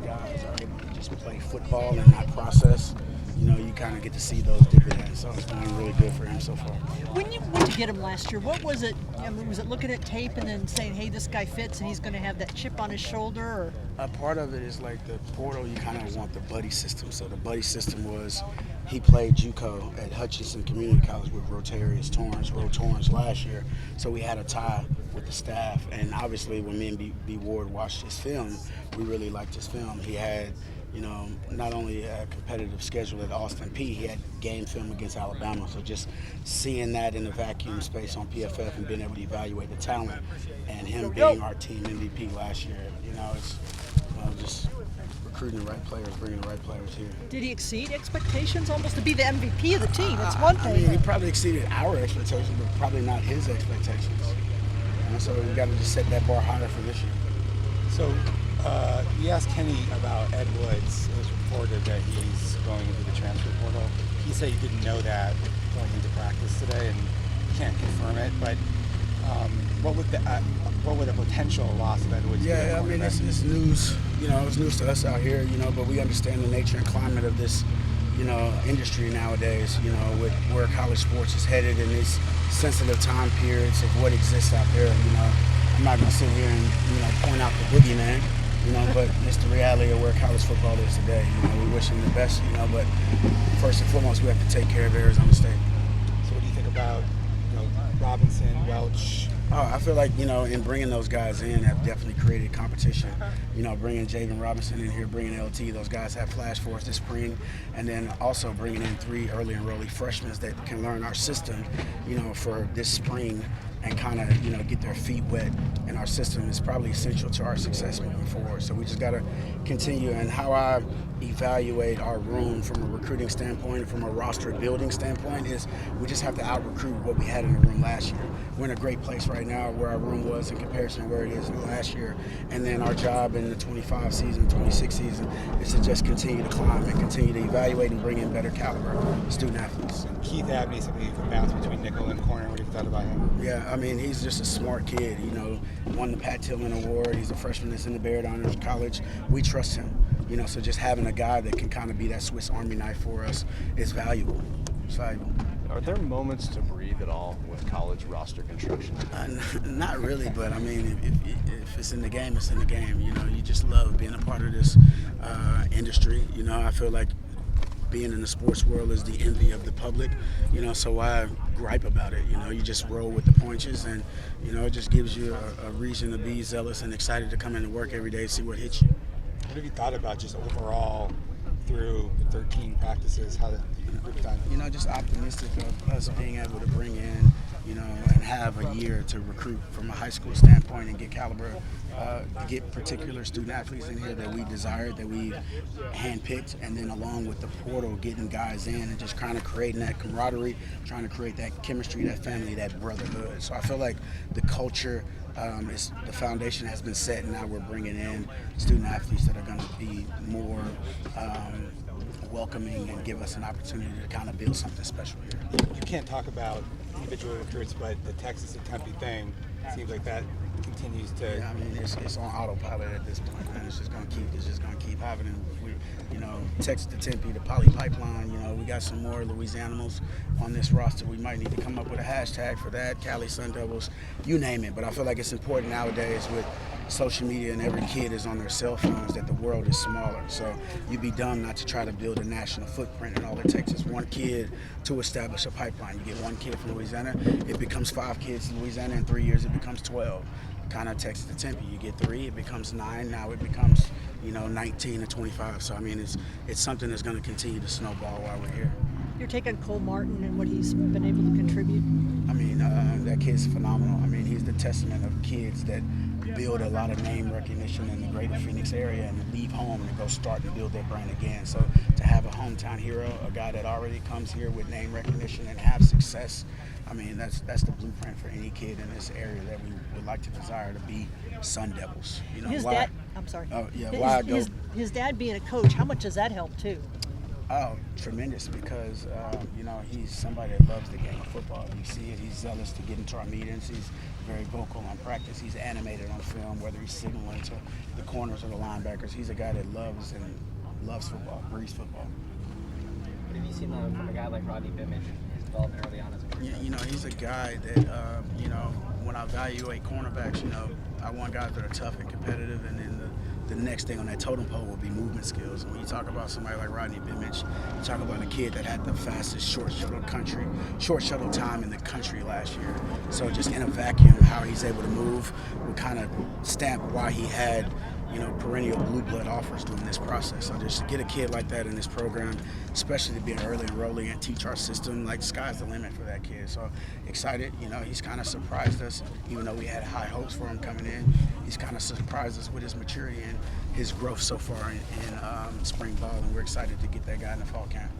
guys are able to just play football and not process, you kind of get to see those dividends. So it's been really good for him so far. When you went to get him last year, what was it? I mean, was it looking at tape and then saying, hey, this guy fits and he's going to have that chip on his shoulder? Or? A part of it is like the portal, you kind of want the buddy system. So the buddy system was he played JUCO at Hutchinson Community College with Rotarius Torrance last year. So we had a tie with the staff. And obviously when me and B. Ward watched his film, we really liked his film. He had not only a competitive schedule at Austin Peay, he had game film against Alabama. So just seeing that in the vacuum space on PFF and being able to evaluate the talent and him being our team MVP last year, it's just recruiting the right players, bringing the right players here. Did he exceed expectations almost to be the MVP of the team? That's one thing. I mean, he probably exceeded our expectations, but probably not his expectations. And so we got to just set that bar higher for this year. So we asked Kenny about Ed Woods. It was reported that he's going into the transfer portal. He said he didn't know that going into practice today, and can't confirm it. But what would a potential loss of Ed Woods be? Yeah, I mean, it's news. It's news to us out here. But we understand the nature and climate of this, industry nowadays. With where college sports is headed in these sensitive time periods of what exists out there. I'm not going to sit here and point out the boogeyman. But it's the reality of where college football is today. We wish him the best. But first and foremost, we have to take care of Arizona State. So what do you think about Robinson, Welch? Oh, I feel like, in bringing those guys in have definitely created competition. Bringing Javen Robinson in here, bringing LT, those guys have flashed for us this spring. And then also bringing in 3 early enrollee freshmen that can learn our system, for this spring and kind of, get their feet wet in our system is probably essential to our success moving forward. So we just got to continue. And how I evaluate our room from a recruiting standpoint, from a roster building standpoint, is we just have to out-recruit what we had in the room last year. We're in a great place right now where our room was in comparison to where it is in last year. And then our job in the 25 season, 26 season is to just continue to climb and continue to evaluate and bring in better caliber student athletes. Keith Abney, somebody who can bounce between nickel and corner. What have you thought about him? Yeah, I mean, he's just a smart kid. Won the Pat Tillman Award. He's a freshman that's in the Baird Honors College. We trust him. So just having a guy that can kind of be that Swiss Army knife for us is valuable. It's valuable. Are there moments to breathe at all with college roster construction? Not really, but I mean, if it's in the game, it's in the game. You just love being a part of this industry. I feel like being in the sports world is the envy of the public, so why gripe about it? You just roll with the punches, and, it just gives you a reason to be zealous and excited to come into work every day and see what hits you. What have you thought about just overall through the 13 practices, how the group's done? Just optimistic of us being able to bring in, and have a year to recruit from a high school standpoint and get caliber, get particular student athletes in here that we desired, that we handpicked, and then along with the portal, getting guys in and just kind of creating that camaraderie, trying to create that chemistry, that family, that brotherhood. So I feel like the culture, the foundation has been set, and now we're bringing in student athletes that are going to be more welcoming and give us an opportunity to kind of build something special here. You can't talk about individual recruits, but the Texas and Tempe thing seems like that continues to. Yeah, I mean, it's on autopilot at this point, man. It's just gonna keep happening. Texas to Tempe, the Poly Pipeline. We got some more Louisianimals on this roster. We might need to come up with a hashtag for that. Cali Sun Devils, you name it. But I feel like it's important nowadays with social media and every kid is on their cell phones that the world is smaller. So you'd be dumb not to try to build a national footprint, and all it takes is one kid to establish a pipeline. You get one kid from Louisiana, it becomes 5 kids in Louisiana. In 3 years, it becomes 12. Kind of Texas to Tempe, you get 3, it becomes 9. Now it becomes 19 to 25. So I mean, it's something that's going to continue to snowball while we're here. Your take on Cole Martin and what he's been able to contribute? I mean, that kid's phenomenal. I mean, he's the testament of kids that build a lot of name recognition in the greater Phoenix area and leave home and go start and build their brand again. So to have a hometown hero, a guy that already comes here with name recognition and have success, I mean, that's the blueprint for any kid in this area that we would like to desire to be Sun Devils. His dad, I'm sorry. Oh, yeah, why go? His dad being a coach, how much does that help too? Oh, tremendous, because, he's somebody that loves the game of football. You see it. He's zealous to get into our meetings. He's very vocal on practice. He's animated on film, whether he's signaling to the corners or the linebackers. He's a guy that loves football, breathes football. What have you seen from a guy like Rodney Bimmage and his development early on as a quarterback? You know, he's a guy that, you know, when I evaluate cornerbacks, you know, I want guys that are tough and competitive, and then the next thing on that totem pole will be movement skills. And when you talk about somebody like Rodney Bimmage, you talk about a kid that had the fastest short shuttle time in the country last year. So just in a vacuum, how he's able to move will kind of stamp why he had, you know, perennial blue blood offers during this process. So just to get a kid like that in this program, especially to be an early enrollee and teach our system, like, sky's the limit for that kid. So excited, you know, he's kind of surprised us, even though we had high hopes for him coming in. He's kind of surprised us with his maturity and his growth so far in spring ball, and we're excited to get that guy in the fall camp.